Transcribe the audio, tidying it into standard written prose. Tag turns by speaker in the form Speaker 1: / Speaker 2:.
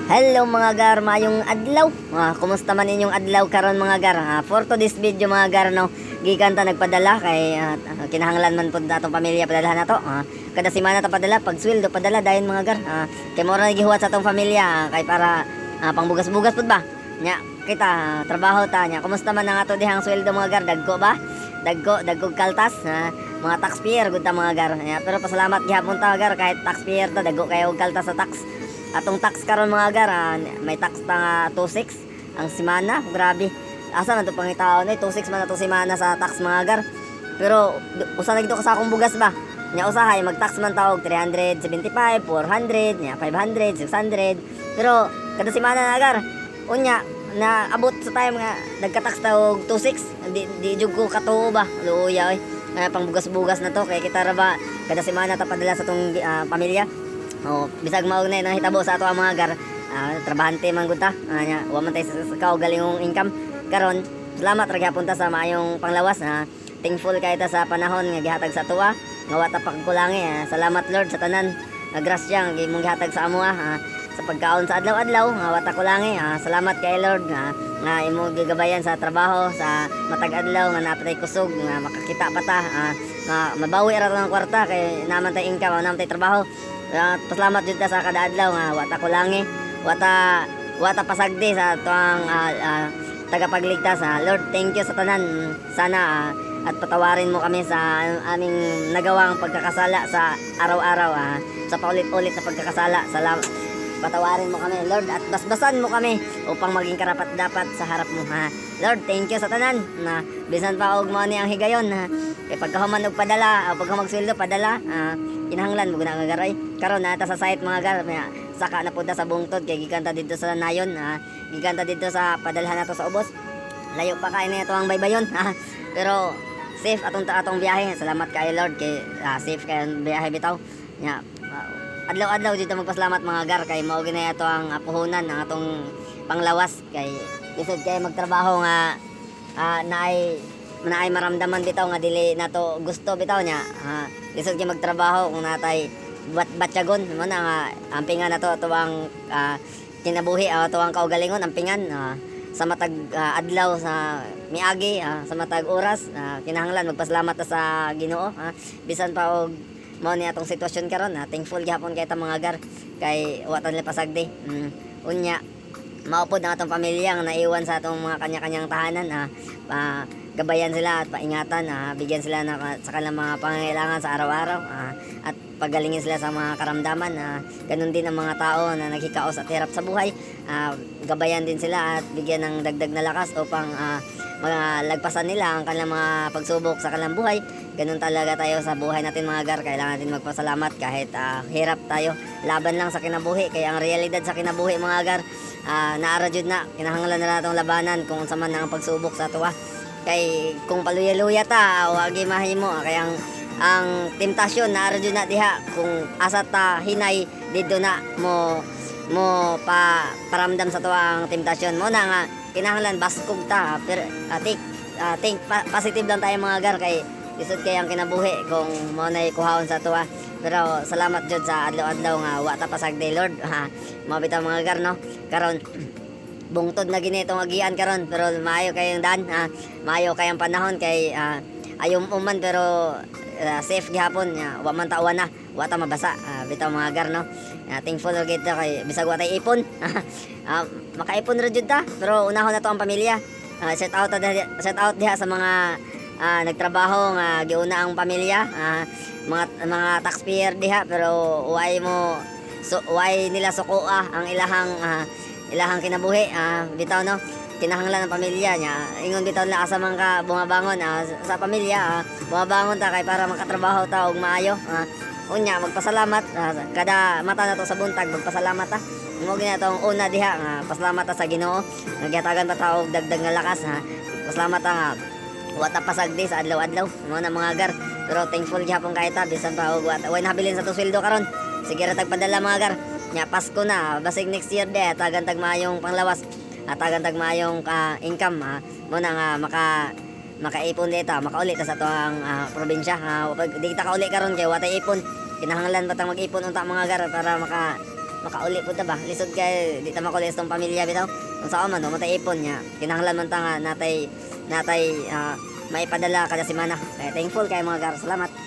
Speaker 1: Hello mga gar, mayong adlaw. Kumusta man inyong adlaw karon mga gar? For to this video mga gar no, gikan ta nagpadala kay kinahanglan man pud atong pamilya padalahan nato. Kada semana ta padala, pag sweldo padala dayon mga gar. Kay mora gihuwat sa atong pamilya kay para pangbugas-bugas pud ba. Nya kita trabaho ta nya. Kumusta man ang ato dihang sweldo mga gar? Dagko ba? Dagko kaltas. Mga taxpayer gud ta mga gar. Pero pasalamat gihapon ta gar kahit taxpayer ta dagko kayo og kaltas sa tax. Atong tax karon mga gar, may tax ta nga 26 ang semana. Grabe. Asa man to pangitaon ay 26 man na to semana sa tax mga gar. Pero usa na gito ka sa akong bugas ba. Nya usahay mag-tax man ta og 375, 400, nya 500, 600. Pero kada semana na gar. Unya na abot sa time nga nagka-tax ta og 26. Di jud ko katuo ba. Luya oy. Pang bugas-bugas na to kay kita ra ba kada semana ta padala sa tong pamilya. Bisag mao na nahitabo sa ato ang mga gar, trabahante man gud ta. Nya wa man tay sa kaugalingong income. Karon salamat ra gyapon ta sa maayong panglawas. Thankful kay ta sa panahon nga gihatag sa tuwa nga wa ta pagkulangi. Salamat Lord sa tanan nga grasya nga imong gihatag sa amoa sa pagkaon sa adlaw-adlaw nga wa ta kulangi. Salamat kay Lord nga imong gigabayan sa trabaho sa matag adlaw nga napatay kusog nga makakita pa ta nga mabawi ra ta ng kwarta kay naman tay income naman tay trabaho. Pasalamat jud ta sa kada adlaw nga wa ta kulangi, wa ta pasagdi sa tuang tagapagligtas. Lord, thank you sa tanan. Sana at patawarin mo kami sa aming nagawang pagkakasala sa araw-araw, sa paulit-ulit na pagkakasala. Salamat. Patawarin mo kami, Lord, at basbasan mo kami upang maging karapat-dapat sa harap mo. Lord, thank you sa tanan na bisan pa og mo ni ang higayon. Kay pagkahuman og padala, pagka magsweldo padala, kinahanglan mo guna nga garay. Karon na ta sa site mga gar, saka na pud sa bungtod kay gikan ta didto sa nayon, gikan ta didto sa padalhan nato sa ubos. Layo pa kay nito ang baybayon. Pero safe atong biyahe. Salamat kay Lord kay safe kay biyahe bitaw. Nya adlaw-adlaw dito magpasalamat mga gar kay mao gina ato ang puhunan ng atong panglawas kay lisod kay magtrabaho nga naay maramdaman bitaw nga dili nato gusto bitaw nya. Lisod kay magtrabaho kung natay batyagon mo na nga ampingan nato tuwang kinabuhi tuwang kaugalingon ampingan sa matag adlaw sa miagi sa matag oras kinahanglan magpasalamat ta sa Ginoo bisan pa og mao ni atong sitwasyon karon. Thankful gyapon kay ta mga gar kay wa ta nila pasagdi. Unya mao pod ang atong pamilya nga naiwan sa atong mga kanya-kanyang tahanan. Gabayan sila at paingatan, bigyan sila sa kanilang mga pangangailangan sa araw-araw at pagalingin sila sa mga karamdaman. Ganun din ang mga tao na naghikaos at hirap sa buhay. Gabayan din sila at bigyan ng dagdag na lakas upang lagpasan nila ang kanilang mga pagsubok sa kanilang buhay. Ganun talaga tayo sa buhay natin mga gar. Kailangan natin magpasalamat kahit hirap tayo. Laban lang sa kinabuhi. Kaya ang realidad sa kinabuhi mga gar, naara jud na. Kinahanglan na natong labanan kung sa man ang pagsubok sa tuwa. Kay kung paluya-luya ta wagi mahimo kay ang temptasyon naara jud na diha kung asa ta hinay didto na mo paramdam sa tuwa ang temptasyon mo na nga kinahanglan baskog ta pero think positive lang tayo mga gar kay lisod kay ang kinabuhi kung mo nay kuhaon sa tuwa. Pero salamat jud sa adlaw-adlaw nga wa ta pasagdi Lord. Mabitaw mga gar no karon bungtod na ginitong agian karon pero maayo kayong daan maayo kayang panahon kay ayom uman pero safe gihapon wa man ta na wa ta mabasa bitaw mga gar no. Thankful gid ta kay bisag wa tay ipon makaipon ra jud ta pero unahon na to ang pamilya. Shout out diha sa mga nagtrabaho nga giuna ang pamilya, mga taxpayer diha pero way nila sukoa ang ilahang kinabuhi bitaw no. Kinahanglan ng pamilya niya ingon bitaw na asa man ka bumabangon sa pamilya bumabangon ta kay para makatrabaho ta og maayo. Unya magpasalamat kada mata na to sa buntag magpasalamat ta mo gina tong una diha nga pasalamat ta sa Ginoo nagyatagan pa ta og dagdag nga lakas pasalamat ta nga wa ta pasagdi sa adlaw-adlaw mo na mga gar. Pero thankful gyapon kay ta bisan pa og way nabilin sa to sweldo karon sige ra tagpadala mga gar. Nya Pasko na basig next year de tagan tag maayong panglawas tagan tag maayong income mo na nga makaipon dito makauli ta sa tuang probinsya. Di kita kauli karon kay wa tay ipon kinahanglan batang mag-ipon unta mga gar para makauli po ta ba lisod kay di ta makulis tong pamilya bitaw kung saan man matay ipon nya kinahanglan man ta nga natay maipadala kada semana kaya thankful kay mga gar salamat.